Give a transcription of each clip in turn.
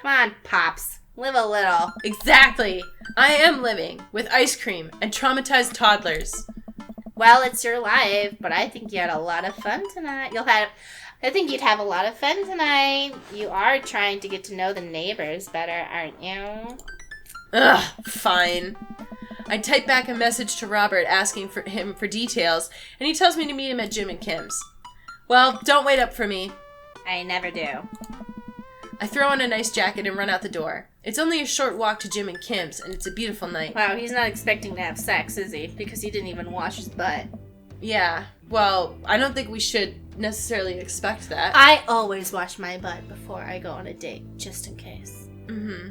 Come on, Pops. Live a little. Exactly. I am living with ice cream and traumatized toddlers. Well, it's your life, but I think you had a lot of fun tonight. I think you'd have a lot of fun tonight. You are trying to get to know the neighbors better, aren't you? Ugh, fine. I type back a message to Robert asking for him for details, and he tells me to meet him at Jim and Kim's. Well, don't wait up for me. I never do. I throw on a nice jacket and run out the door. It's only a short walk to Jim and Kim's, and it's a beautiful night. Wow, he's not expecting to have sex, is he? Because he didn't even wash his butt. Yeah, well, I don't think we should necessarily expect that. I always wash my butt before I go on a date, just in case. Mm-hmm.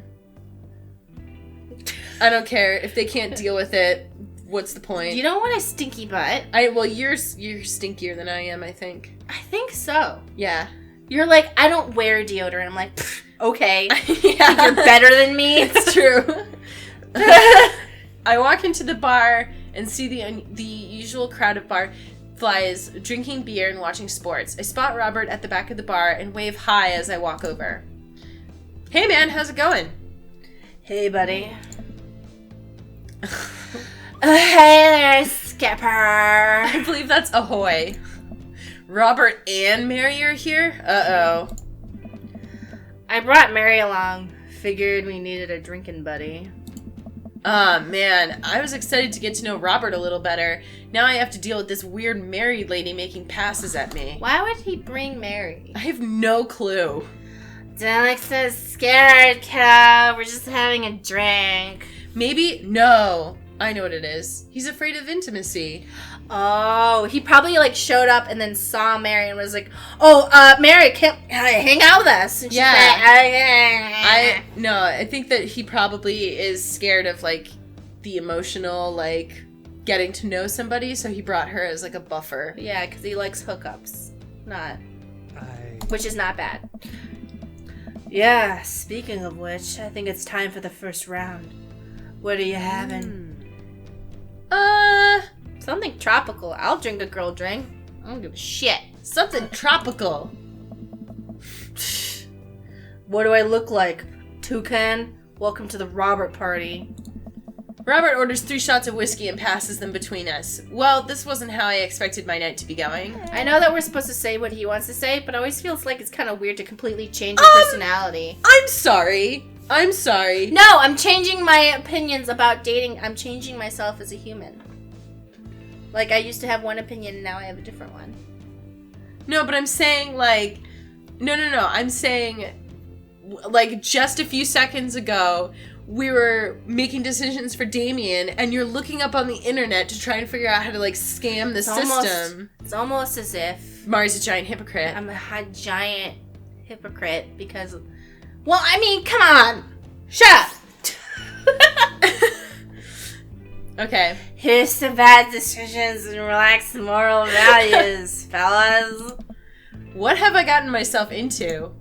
I don't care. If they can't deal with it, what's the point? You don't want a stinky butt. Well, you're stinkier than I am, I think. I think so. Yeah. You're like, I don't wear deodorant. I'm like, okay. Yeah. You're better than me. It's true. I walk into the bar and see the usual crowd of barflies drinking beer and watching sports. I spot Robert at the back of the bar and wave hi as I walk over. Hey man, how's it going? Hey buddy. Hey there, Skipper. I believe that's ahoy. Robert and Mary are here? Uh-oh. I brought Mary along. Figured we needed a drinking buddy. Man, I was excited to get to know Robert a little better. Now I have to deal with this weird married lady making passes at me. Why would he bring Mary? I have no clue. Don't look so scared, kiddo. We're just having a drink. Maybe? No. I know what it is. He's afraid of intimacy. Oh, he probably showed up and then saw Mary and was like, "Oh, Mary, can't hang out with us?" And yeah. Like, I think that he probably is scared of the emotional getting to know somebody, so he brought her as a buffer. Yeah, because he likes hookups, which is not bad. Yeah. Speaking of which, I think it's time for the first round. What are you having? Something tropical. I'll drink a girl drink. I don't give a shit. Something tropical. What do I look like? Toucan? Welcome to the Robert party. Robert orders 3 shots of whiskey and passes them between us. Well, this wasn't how I expected my night to be going. I know that we're supposed to say what he wants to say, but it always feels like it's kind of weird to completely change your personality. I'm sorry. No, I'm changing my opinions about dating. I'm changing myself as a human. I used to have one opinion, and now I have a different one. No, but I'm saying, No. I'm saying, just a few seconds ago, we were making decisions for Damien, and you're looking up on the internet to try and figure out how to, scam the system. It's almost as if... Mari's a giant hypocrite. I'm a giant hypocrite because... Well, I mean, come on! Shut up! Okay. Here's some bad decisions and relaxed moral values, fellas. What have I gotten myself into?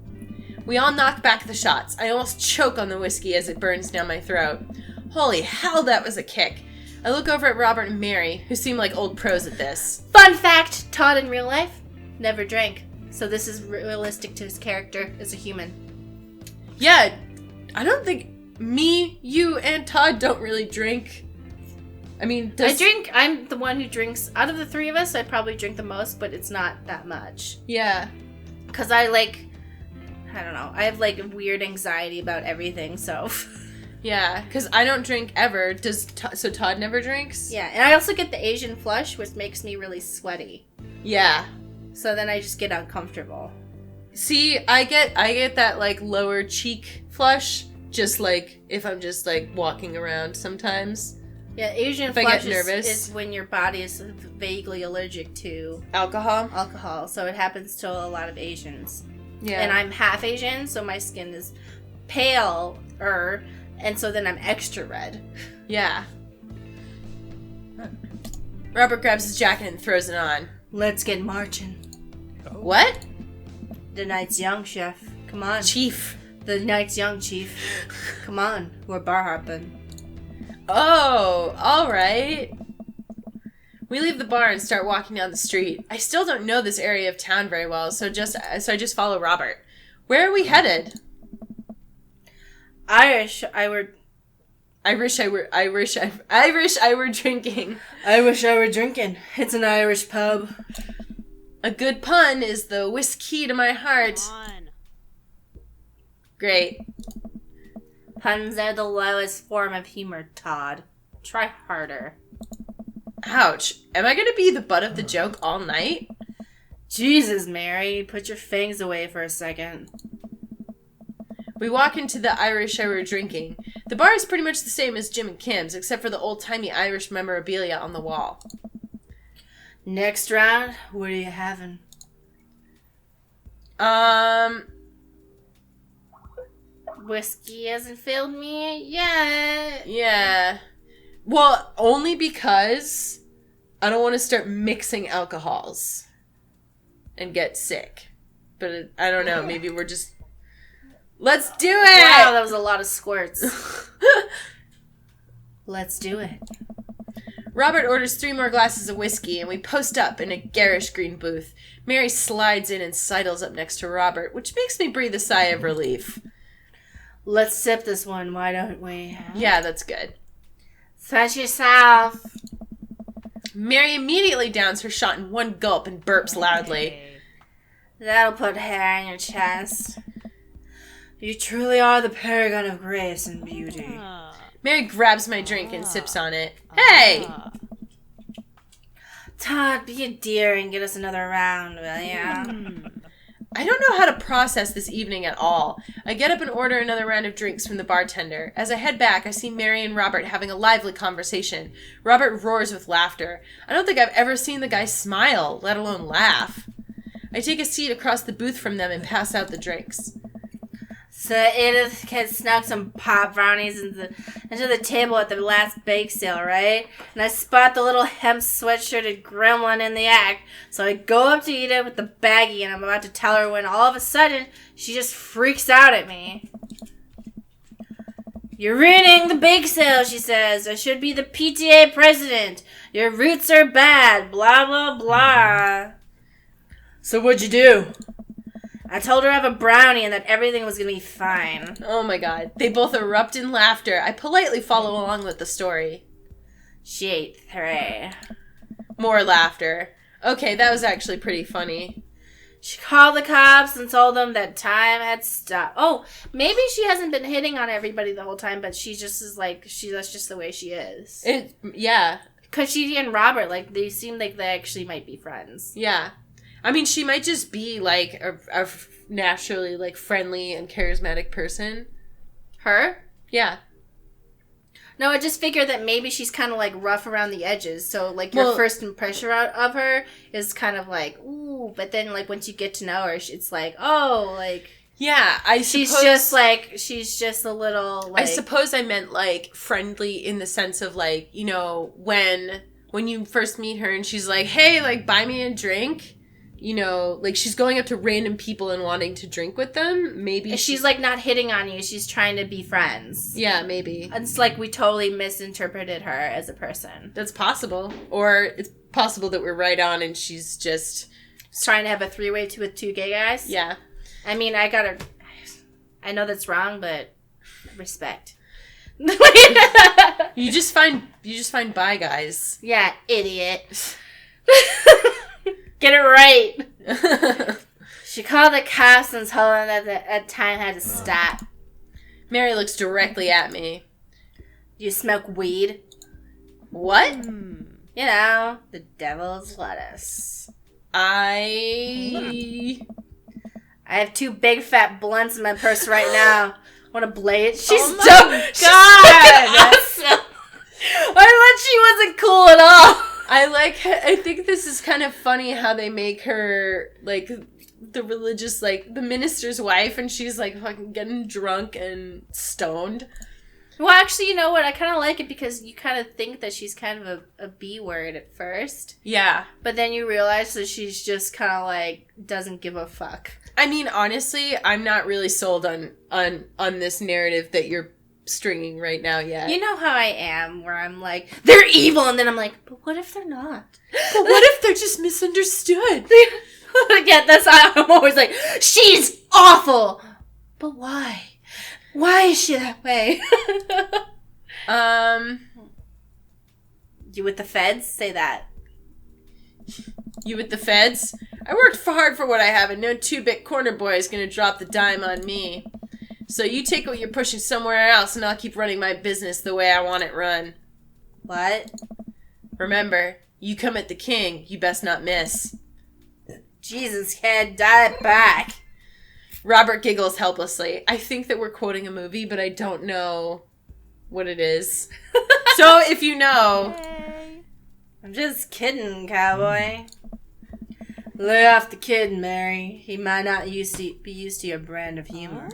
We all knock back the shots. I almost choke on the whiskey as it burns down my throat. Holy hell, that was a kick. I look over at Robert and Mary, who seem like old pros at this. Fun fact, Todd in real life never drank. So this is realistic to his character as a human. Yeah, I don't think you, and Todd don't really drink. I mean, I'm the one who drinks. Out of the 3 of us, I probably drink the most, but it's not that much. Yeah. Because I don't know. I have weird anxiety about everything, so. Yeah, because I don't drink ever. So Todd never drinks? Yeah, and I also get the Asian flush, which makes me really sweaty. Yeah. So then I just get uncomfortable. See, I get that lower cheek flush, just if I'm just walking around sometimes. Yeah, Asian flush is when your body is vaguely allergic to alcohol. So it happens to a lot of Asians. Yeah. And I'm half Asian, so my skin is paler, and so then I'm extra red. Yeah. Robert grabs his jacket and throws it on. Let's get marching. Oh. What? The night's young, Chef. Come on. Chief. The night's young, Chief. Come on. We're bar hopping. Oh, alright. We leave the bar and start walking down the street. I still don't know this area of town very well, so I just follow Robert. Where are we headed? I wish I were drinking. I wish I were drinking. It's an Irish pub. A good pun is the whiskey to my heart. Great. Puns are the lowest form of humor, Todd. Try harder. Ouch. Am I going to be the butt of the joke all night? Jesus, Mary. Put your fangs away for a second. We walk into the Irish I were drinking. The bar is pretty much the same as Jim and Kim's, except for the old-timey Irish memorabilia on the wall. Next round, what are you having? Whiskey hasn't failed me yet. Yeah. Well, only because I don't want to start mixing alcohols and get sick. But I don't know, maybe we're just... Let's do it! Wow, that was a lot of squirts. Let's do it. Robert orders 3 more glasses of whiskey, and we post up in a garish green booth. Mary slides in and sidles up next to Robert, which makes me breathe a sigh of relief. Let's sip this one, why don't we? Yeah, that's good. Such yourself. Mary immediately downs her shot in one gulp and burps loudly. That'll put hair on your chest. You truly are the paragon of grace and beauty. Mary grabs my drink and sips on it. Hey! Todd, be a dear and get us another round, will ya? I don't know how to process this evening at all. I get up and order another round of drinks from the bartender. As I head back, I see Mary and Robert having a lively conversation. Robert roars with laughter. I don't think I've ever seen the guy smile, let alone laugh. I take a seat across the booth from them and pass out the drinks. So Edith had snuck some pop brownies into the table at the last bake sale, right? And I spot the little hemp sweatshirted gremlin in the act. So I go up to Edith with the baggie and I'm about to tell her when all of a sudden she just freaks out at me. You're ruining the bake sale, she says. I should be the PTA president. Your roots are bad. Blah, blah, blah. So what'd you do? I told her I have a brownie and that everything was going to be fine. Oh my god. They both erupt in laughter. I politely follow along with the story. She ate 3. More laughter. Okay, that was actually pretty funny. She called the cops and told them that time had stopped. Oh, maybe she hasn't been hitting on everybody the whole time, but she just is like, that's just the way she is. Yeah. Because she and Robert, like, they seem like they actually might be friends. Yeah. I mean, she might just be, like, a naturally, like, friendly and charismatic person. Her? Yeah. No, I just figured that maybe she's kind of, like, rough around the edges. So, like, your first impression of her is kind of like, ooh. But then, like, once you get to know her, it's like, oh, like... Yeah, she's just a little, like... I suppose I meant, like, friendly in the sense of, like, you know, when you first meet her and she's like, hey, like, buy me a drink... You know, like, she's going up to random people and wanting to drink with them. Maybe she's like, not hitting on you. She's trying to be friends. Yeah, maybe. It's like we totally misinterpreted her as a person. That's possible. Or it's possible that we're right on and she's just... trying to have a 3-way with 2 gay guys? Yeah. I mean, I know that's wrong, but respect. You just find bi guys. Yeah, idiot. Get it right. She called the cops and told them that the time had to stop. Mary looks directly at me. You smoke weed? What? You know, the devil's lettuce. I have 2 big fat blunts in my purse right now. Want to blade? She's oh my God! Awesome. I thought she wasn't cool at all. I think this is kind of funny how they make her, like, the religious, like, the minister's wife, and she's, like, fucking getting drunk and stoned. Well, actually, you know what? I kind of like it because you kind of think that she's kind of a B word at first. Yeah. But then you realize that she's just kind of, like, doesn't give a fuck. I mean, honestly, I'm not really sold on this narrative that you're stringing right now yet. You know how I am, where I'm like, they're evil, and then I'm like, but what if they're not? But what if they're just misunderstood? Yeah, that's how I'm always like, she's awful! But why? Why is she that way? You with the feds? Say that. You with the feds? I worked hard for what I have, and no 2-bit corner boy is going to drop the dime on me. So you take what you're pushing somewhere else, and I'll keep running my business the way I want it run. What? Remember, you come at the king, you best not miss. Jesus, kid, dial it back. Robert giggles helplessly. I think that we're quoting a movie, but I don't know what it is. So if you know... Hey. I'm just kidding, cowboy. Lay off the kid, Mary. He might not be used to your brand of humor.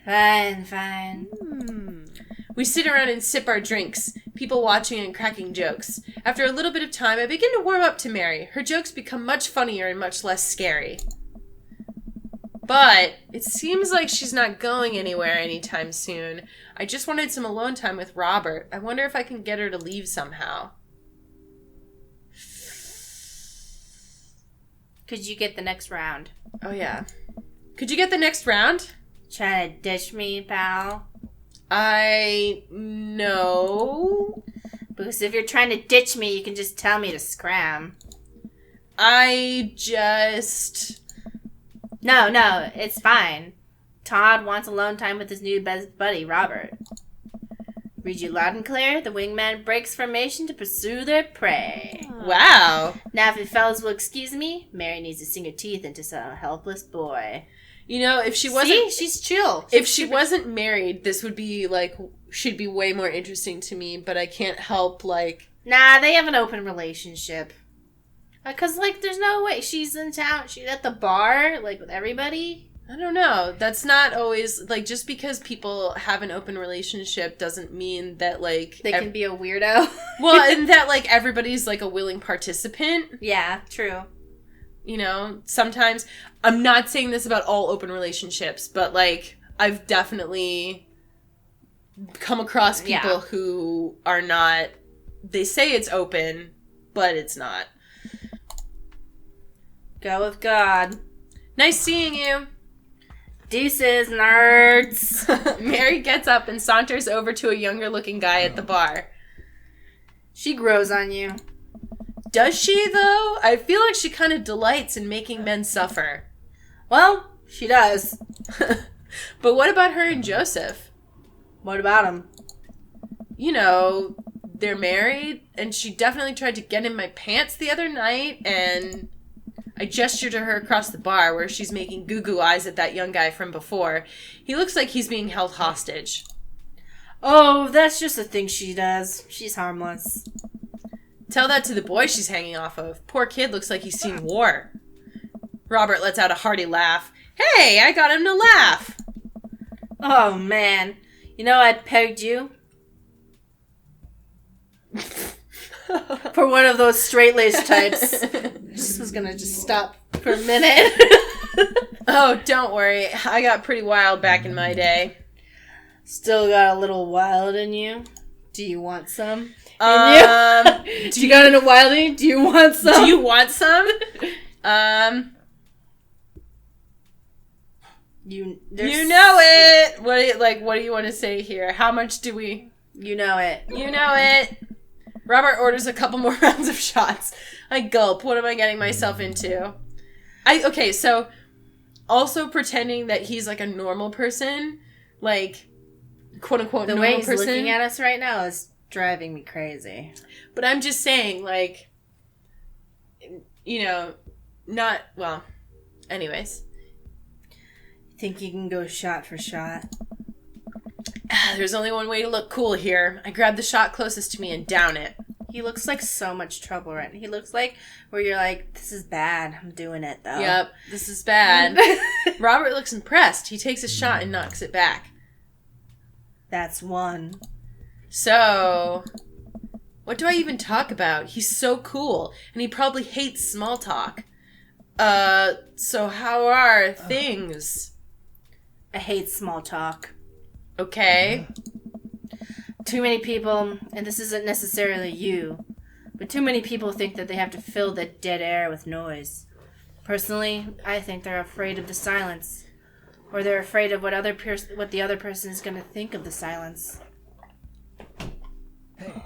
Fine. We sit around and sip our drinks, people watching and cracking jokes. After a little bit of time, I begin to warm up to Mary. Her jokes become much funnier and much less scary. But it seems like she's not going anywhere anytime soon. I just wanted some alone time with Robert. I wonder if I can get her to leave somehow. Could you get the next round? Oh, yeah. Could you get the next round? Trying to ditch me, pal? No. Because if you're trying to ditch me, you can just tell me to scram. No, it's fine. Todd wants alone time with his new best buddy, Robert. Read you loud and clear, the wingman breaks formation to pursue their prey. Wow. Now, if you fellas will excuse me, Mary needs to sink her teeth into some helpless boy. You know, if she wasn't... See? She's chill. If she wasn't married, this would be, like, she'd be way more interesting to me, but I can't help, like... Nah, they have an open relationship. Because, like, there's no way. She's in town. She's at the bar, like, with everybody. I don't know. That's not always... Like, just because people have an open relationship doesn't mean that, like... They can be a weirdo. Well, and that, like, everybody's, like, a willing participant. Yeah, true. You know, sometimes... I'm not saying this about all open relationships, but, like, I've definitely come across people who are not... They say it's open, but it's not. Go with God. Nice seeing you. Deuces, nerds. Mary gets up and saunters over to a younger-looking guy at the bar. She grows on you. Does she, though? I feel like she kind of delights in making men suffer. Well, she does. But what about her and Joseph? What about him? You know, they're married, and she definitely tried to get in my pants the other night, and... I gesture to her across the bar where she's making goo-goo eyes at that young guy from before. He looks like he's being held hostage. Oh, that's just a thing she does. She's harmless. Tell that to the boy she's hanging off of. Poor kid looks like he's seen war. Robert lets out a hearty laugh. Hey, I got him to laugh. Oh, man. You know I pegged you? For one of those straight-laced types. Just was gonna just stop for a minute. Oh, don't worry. I got pretty wild back in my day. Still got a little wild in you. Do you want some? Do you got in a wilding? Do you want some? Do you want some? You know it. What do you want to say here? How much do we? You know it. You know it. Robert orders a couple more rounds of shots. I gulp. What am I getting myself into? Okay, so also pretending that he's like a normal person, like quote unquote normal person. The way he's looking at us right now is driving me crazy. But I'm just saying, like, you know, not well. Anyways, think you can go shot for shot? There's only one way to look cool here. I grab the shot closest to me and down it. He looks like so much trouble right now. He looks like where you're like, this is bad. I'm doing it, though. Yep, this is bad. Robert looks impressed. He takes a shot and knocks it back. That's one. So, what do I even talk about? He's so cool, and he probably hates small talk. So how are things? I hate small talk. Okay. Too many people, and this isn't necessarily you, but too many people think that they have to fill the dead air with noise. Personally, I think they're afraid of the silence. Or they're afraid of what the other person is going to think of the silence. Hey.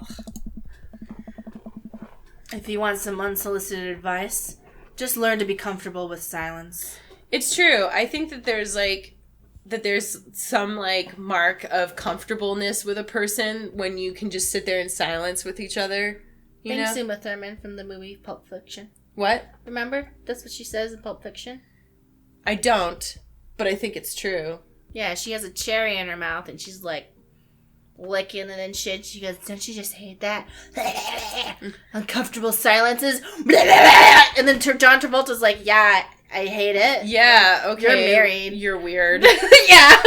If you want some unsolicited advice, just learn to be comfortable with silence. It's true. I think that there's some like mark of comfortableness with a person when you can just sit there in silence with each other. Thanks, Uma Thurman from the movie Pulp Fiction. What? Remember? That's what she says in Pulp Fiction. I don't, but I think it's true. Yeah, she has a cherry in her mouth and she's like licking and then shit. She goes, don't you just hate that? Uncomfortable silences. And then John Travolta's like, yeah, I hate it. Yeah, okay. You're married. You're weird. Yeah.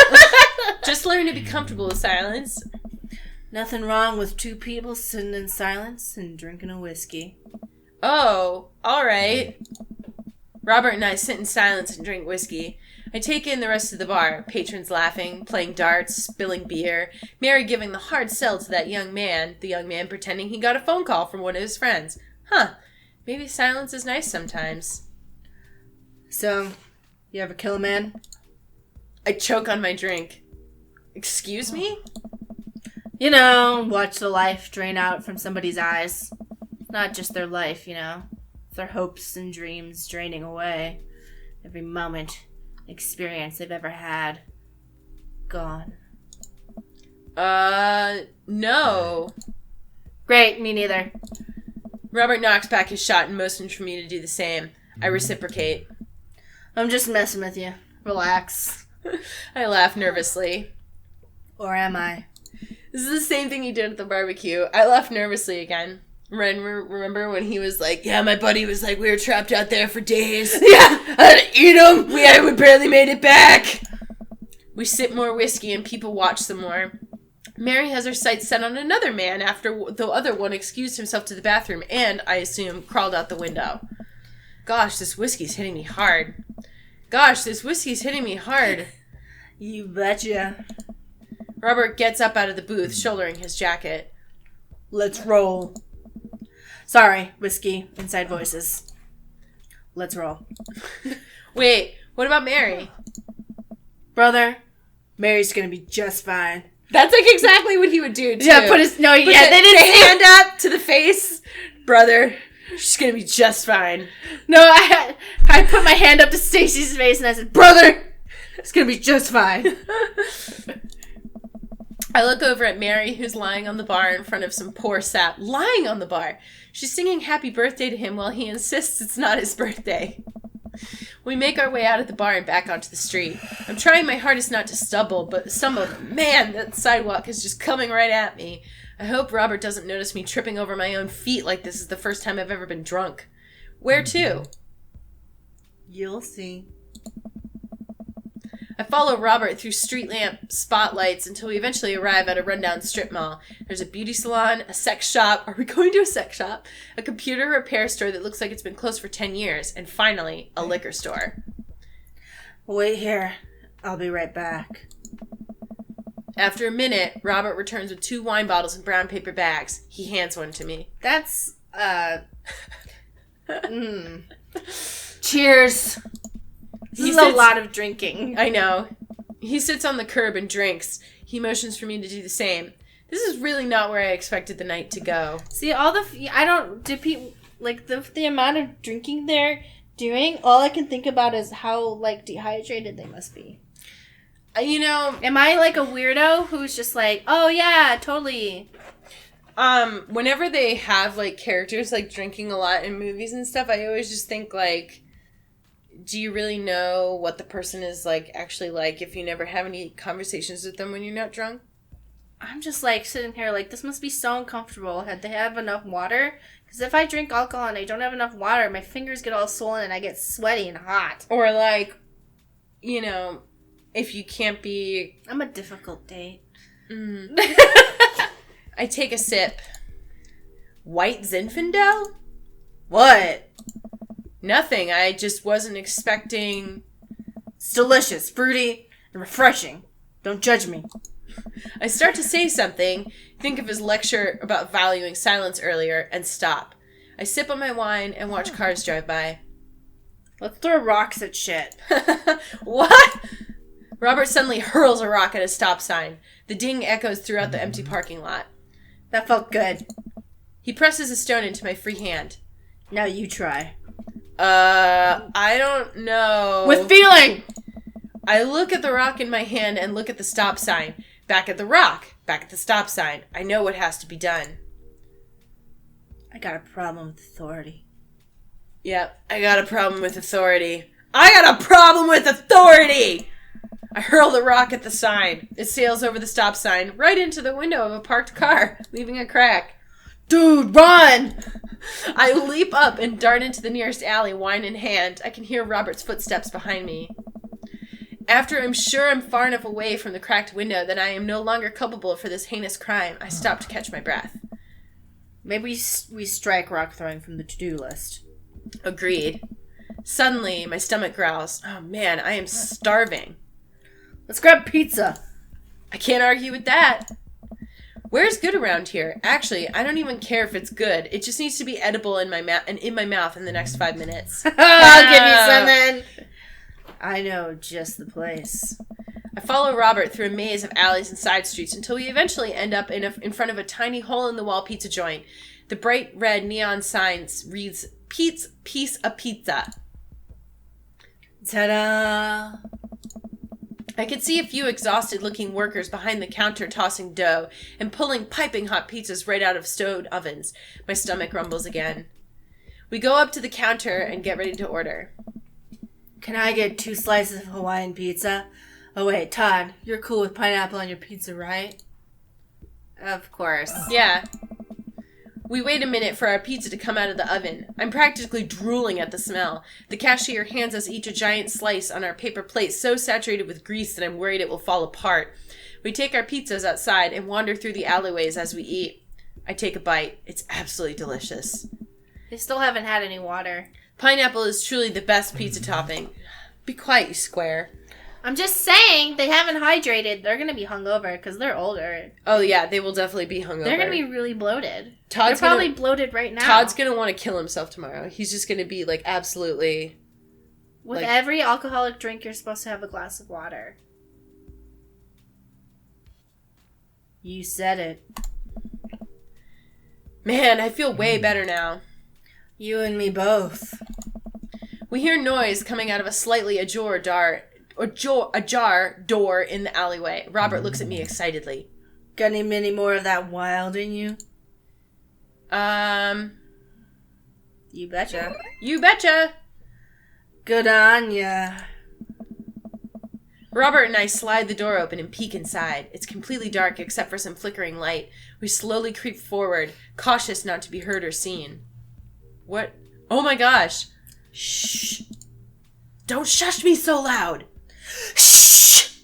Just learn to be comfortable with silence. Nothing wrong with two people sitting in silence and drinking a whiskey. Oh, all right. Robert and I sit in silence and drink whiskey. I take in the rest of the bar, patrons laughing, playing darts, spilling beer, Mary giving the hard sell to that young man, the young man pretending he got a phone call from one of his friends. Huh, maybe silence is nice sometimes. So, you ever kill a man? I choke on my drink. Excuse me? You know, watch the life drain out from somebody's eyes. Not just their life, you know. Their hopes and dreams draining away. Every moment, experience they've ever had. Gone. No. Great, me neither. Robert knocks back his shot and motions for me to do the same. I reciprocate. I'm just messing with you. Relax. I laugh nervously. Or am I? This is the same thing he did at the barbecue. I laughed nervously again. Remember when he was like, yeah, my buddy was like, we were trapped out there for days. Yeah, I had to eat them. We barely made it back. We sip more whiskey and people watch some more. Mary has her sights set on another man after the other one excused himself to the bathroom and, I assume, crawled out the window. Gosh, this whiskey's hitting me hard. You betcha. Robert gets up out of the booth, shouldering his jacket. Let's roll. Sorry, whiskey, inside voices. Let's roll. Wait, what about Mary? Brother, Mary's gonna be just fine. That's like exactly what he would do, too. Yeah, they didn't the hand up to the face. Brother, she's gonna be just fine. No, I put my hand up to Stacy's face and I said, brother, it's gonna be just fine. I look over at Mary, who's lying on the bar in front of some poor sap. Lying on the bar! She's singing happy birthday to him while he insists it's not his birthday. We make our way out of the bar and back onto the street. I'm trying my hardest not to stumble, but man, that sidewalk is just coming right at me. I hope Robert doesn't notice me tripping over my own feet like this is the first time I've ever been drunk. Where to? You'll see. I follow Robert through street lamp spotlights until we eventually arrive at a rundown strip mall. There's a beauty salon, a sex shop. Are we going to a sex shop? A computer repair store that looks like it's been closed for 10 years. And finally, a liquor store. Wait here. I'll be right back. After a minute, Robert returns with 2 wine bottles in brown paper bags. He hands one to me. That's, Cheers. This is a lot of drinking. I know. He sits on the curb and drinks. He motions for me to do the same. This is really not where I expected the night to go. See, the amount of drinking they're doing, all I can think about is how, like, dehydrated they must be. Am I, like, a weirdo who's just like, oh, yeah, totally. Whenever they have, like, characters, like, drinking a lot in movies and stuff, I always just think, like, do you really know what the person is, like, actually like if you never have any conversations with them when you're not drunk? I'm just, like, sitting here, like, this must be so uncomfortable. Had they have enough water? Because if I drink alcohol and I don't have enough water, my fingers get all swollen and I get sweaty and hot. Or, like, if you can't be... I'm a difficult date. I take a sip. White Zinfandel? What? Nothing. I just wasn't expecting... It's delicious, fruity, and refreshing. Don't judge me. I start to say something, think of his lecture about valuing silence earlier, and stop. I sip on my wine and watch cars drive by. Let's throw rocks at shit. What? Robert suddenly hurls a rock at a stop sign. The ding echoes throughout the empty parking lot. That felt good. He presses a stone into my free hand. Now you try. I don't know. With feeling! I look at the rock in my hand and look at the stop sign. Back at the rock. Back at the stop sign. I know what has to be done. I got a problem with authority. Yep, I got a problem with authority. I got a problem with authority! I hurl the rock at the sign. It sails over the stop sign, right into the window of a parked car, leaving a crack. Dude, run! I leap up and dart into the nearest alley, wine in hand. I can hear Robert's footsteps behind me. After I'm sure I'm far enough away from the cracked window that I am no longer culpable for this heinous crime, I stop to catch my breath. Maybe we strike rock throwing from the to-do list. Agreed. Suddenly, my stomach growls. Oh man, I am starving. Let's grab pizza. I can't argue with that. Where's good around here? Actually, I don't even care if it's good. It just needs to be edible in my mouth in the next 5 minutes. I'll give you something. I know just the place. I follow Robert through a maze of alleys and side streets until we eventually end up in front of a tiny hole-in-the-wall pizza joint. The bright red neon sign reads, Pete's Piece of Pizza. Ta-da! I could see a few exhausted-looking workers behind the counter tossing dough and pulling piping hot pizzas right out of stowed ovens. My stomach rumbles again. We go up to the counter and get ready to order. Can I get 2 slices of Hawaiian pizza? Oh wait, Todd, you're cool with pineapple on your pizza, right? Of course. Yeah. We wait a minute for our pizza to come out of the oven. I'm practically drooling at the smell. The cashier hands us each a giant slice on our paper plate so saturated with grease that I'm worried it will fall apart. We take our pizzas outside and wander through the alleyways as we eat. I take a bite. It's absolutely delicious. They still haven't had any water. Pineapple is truly the best pizza topping. Be quiet, you square. I'm just saying, they haven't hydrated. They're going to be hungover because they're older. Oh, yeah, they will definitely be hungover. They're going to be really bloated. They're probably bloated right now. Todd's going to want to kill himself tomorrow. He's just going to be, like, absolutely... With every alcoholic drink, you're supposed to have a glass of water. You said it. Man, I feel way better now. You and me both. We hear noise coming out of a slightly ajar door in the alleyway. Robert looks at me excitedly. Got any more of that wild in you? You betcha. You betcha. Good on ya. Robert and I slide the door open and peek inside. It's completely dark except for some flickering light. We slowly creep forward, cautious not to be heard or seen. What? Oh my gosh. Shh. Don't shush me so loud. Shh.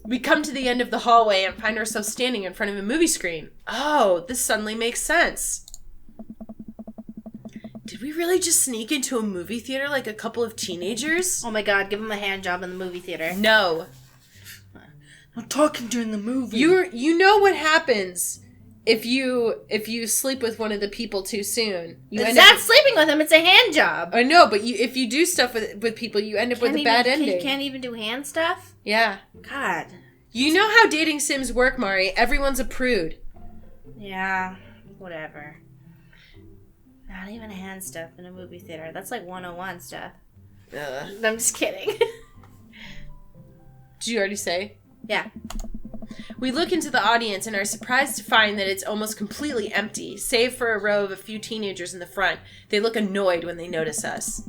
We come to the end of the hallway and find ourselves standing in front of a movie screen. Oh, this suddenly makes sense. Did we really just sneak into a movie theater like a couple of teenagers? Oh my god, give him a hand job in the movie theater. No. I'm talking during the movie. You know what happens if you sleep with one of the people too soon. It's not sleeping with them, it's a hand job. I know, but if you do stuff with people, you end up with a bad ending. You can't even do hand stuff? Yeah. God. You know how dating sims work, Mari. Everyone's a prude. Yeah, whatever. Not even hand stuff in a movie theater. That's like 101 stuff. I'm just kidding. Did you already say? Yeah. We look into the audience and are surprised to find that it's almost completely empty, save for a row of a few teenagers in the front. They look annoyed when they notice us.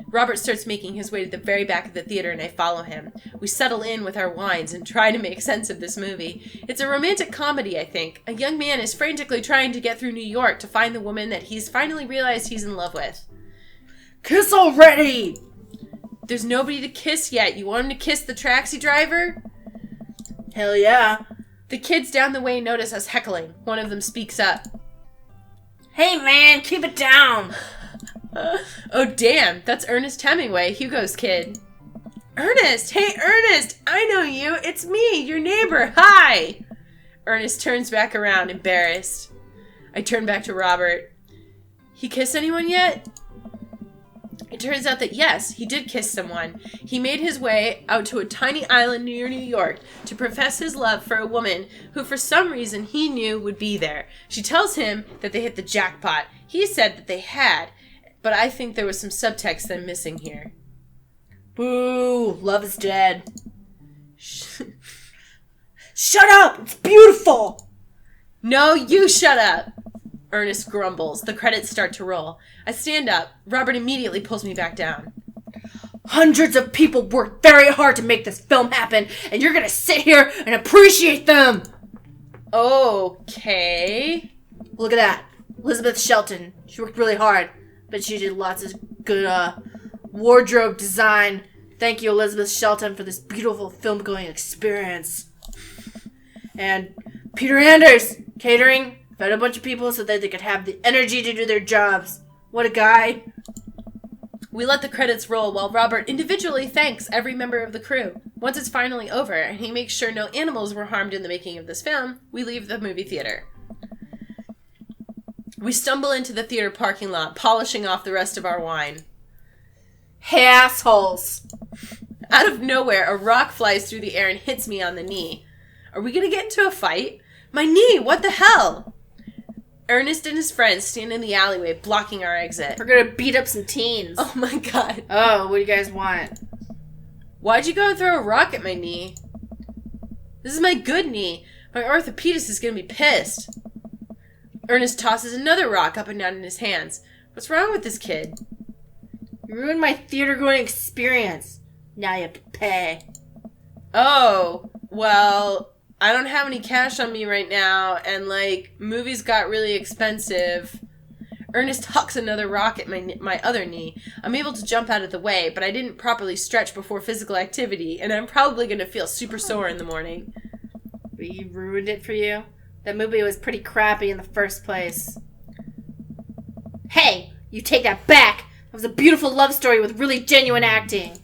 Robert starts making his way to the very back of the theater and I follow him. We settle in with our wines and try to make sense of this movie. It's a romantic comedy, I think. A young man is frantically trying to get through New York to find the woman that he's finally realized he's in love with. Kiss already! There's nobody to kiss yet. You want him to kiss the taxi driver? Hell yeah. The kids down the way notice us heckling. One of them speaks up. Hey man, keep it down! Oh damn, that's Ernest Hemingway, Hugo's kid. Ernest! Hey Ernest! I know you! It's me, your neighbor! Hi! Ernest turns back around, embarrassed. I turn back to Robert. He kissed anyone yet? It turns out that yes, he did kiss someone. He made his way out to a tiny island near New York to profess his love for a woman who for some reason he knew would be there. She tells him that they hit the jackpot. He said that they had, but I think there was some subtext that I'm missing here. Boo! Love is dead. Shut up! It's beautiful! No, you shut up! Ernest grumbles. The credits start to roll. I stand up. Robert immediately pulls me back down. Hundreds of people worked very hard to make this film happen, and you're gonna sit here and appreciate them! Okay. Look at that. Elizabeth Shelton. She worked really hard, but she did lots of good, wardrobe design. Thank you, Elizabeth Shelton, for this beautiful film-going experience. And Peter Anders, catering, fed a bunch of people so that they could have the energy to do their jobs. What a guy. We let the credits roll while Robert individually thanks every member of the crew. Once it's finally over and he makes sure no animals were harmed in the making of this film, we leave the movie theater. We stumble into the theater parking lot, polishing off the rest of our wine. Hey, assholes. Out of nowhere, a rock flies through the air and hits me on the knee. Are we gonna get into a fight? My knee, what the hell? Ernest and his friends stand in the alleyway, blocking our exit. We're gonna beat up some teens. Oh my god. Oh, what do you guys want? Why'd you go and throw a rock at my knee? This is my good knee. My orthopedist is gonna be pissed. Ernest tosses another rock up and down in his hands. What's wrong with this kid? You ruined my theater-going experience. Now you have to pay. Oh, well, I don't have any cash on me right now, and, movies got really expensive. Ernest hucks another rock at my other knee. I'm able to jump out of the way, but I didn't properly stretch before physical activity, and I'm probably going to feel super sore in the morning. We ruined it for you? That movie was pretty crappy in the first place. Hey, you take that back! It was a beautiful love story with really genuine acting.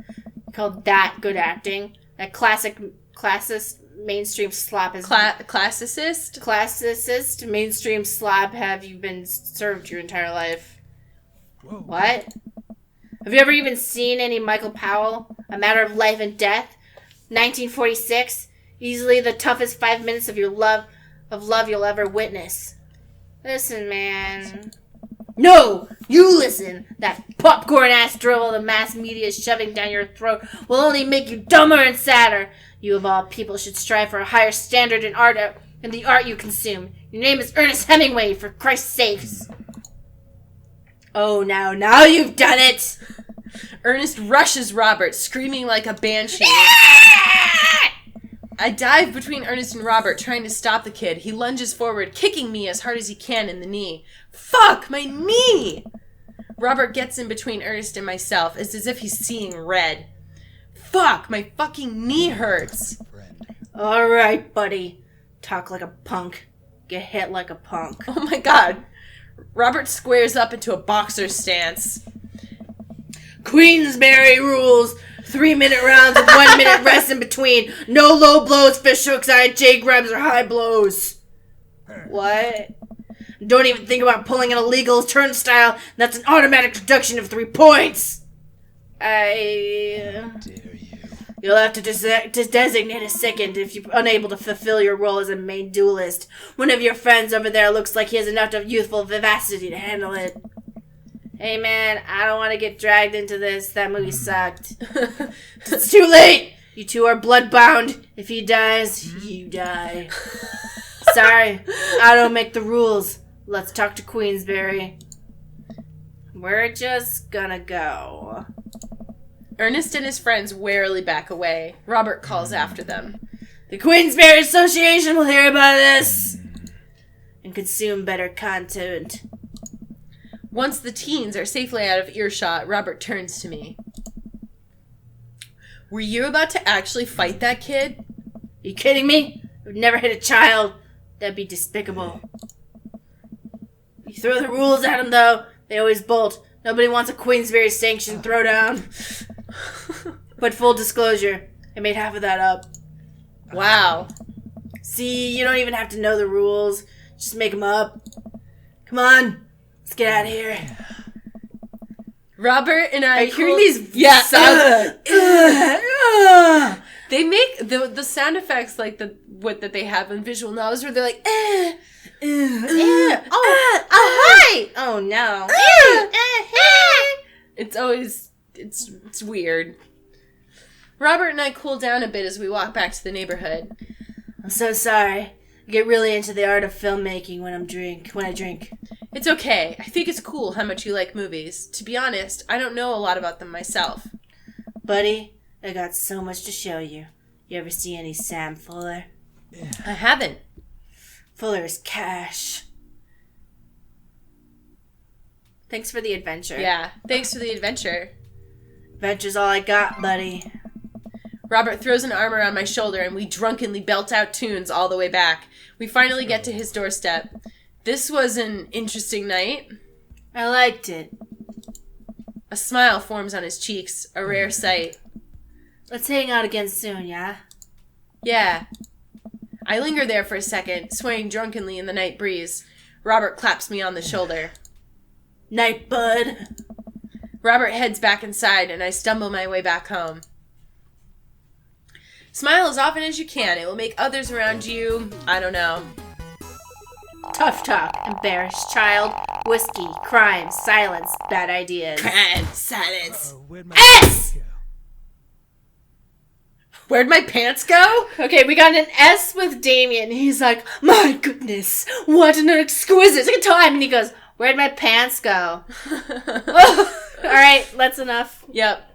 You called that good acting? That classist mainstream slop is... Classicist? Classicist mainstream slop have you been served your entire life? Whoa. What? Have you ever even seen any Michael Powell? A Matter of Life and Death? 1946? Easily the toughest 5 minutes of love you'll ever witness. Listen, man... No! You listen! That popcorn-ass drivel the mass media is shoving down your throat will only make you dumber and sadder. You of all people should strive for a higher standard in art and the art you consume. Your name is Ernest Hemingway, for Christ's sakes. Oh, now you've done it! Ernest rushes Robert, screaming like a banshee. I dive between Ernest and Robert, trying to stop the kid. He lunges forward, kicking me as hard as he can in the knee. Fuck, my knee! Robert gets in between Ernest and myself. It's as if he's seeing red. Fuck, my fucking knee hurts. All right, buddy. Talk like a punk. Get hit like a punk. Oh my god. Robert squares up into a boxer stance. Queensberry rules. 3-minute rounds with 1 minute rest in between. No low blows, fish hooks, J grabs, or high blows. What? Don't even think about pulling an illegal turnstile. That's an automatic deduction of 3 points. How dare you? You'll have to designate a second if you're unable to fulfill your role as a main duelist. One of your friends over there looks like he has enough of youthful vivacity to handle it. Hey man, I don't want to get dragged into this. That movie sucked. It's too late! You two are blood-bound. If he dies, you die. Sorry, I don't make the rules. Let's talk to Queensberry. We're just gonna go. Ernest and his friends warily back away. Robert calls after them. The Queensberry Association will hear about this and consume better content. Once the teens are safely out of earshot, Robert turns to me. Were you about to actually fight that kid? Are you kidding me? I would never hit a child. That'd be despicable. You throw the rules at them, though, they always bolt. Nobody wants a Queensberry sanctioned throwdown. But full disclosure, I made half of that up. Wow. See, you don't even have to know the rules. Just make them up. Come on. Let's get out of here. Robert and I... Are you hearing these sounds? They make the sound effects like that they have in visual novels where they're like, hi! Oh no. It's always, it's weird. Robert and I cool down a bit as we walk back to the neighborhood. I'm so sorry. I get really into the art of filmmaking when I drink. It's okay. I think it's cool how much you like movies. To be honest, I don't know a lot about them myself. Buddy, I got so much to show you. You ever see any Sam Fuller? Yeah. I haven't. Fuller's cash. Thanks for the adventure. Yeah, thanks for the adventure. Adventure's all I got, buddy. Robert throws an arm around my shoulder and we drunkenly belt out tunes all the way back. We finally get to his doorstep. This was an interesting night. I liked it. A smile forms on his cheeks, a rare sight. Let's hang out again soon, yeah? Yeah. I linger there for a second, swaying drunkenly in the night breeze. Robert claps me on the shoulder. Night, bud. Robert heads back inside and I stumble my way back home. Smile as often as you can. It will make others around you, I don't know. Tough talk, embarrassed child, whiskey, crime, silence, bad ideas. Crime, silence. S! Where'd my pants go? Okay, we got an S with Damien. He's like, my goodness, what an exquisite time. And he goes, where'd my pants go? All right, that's enough. Yep.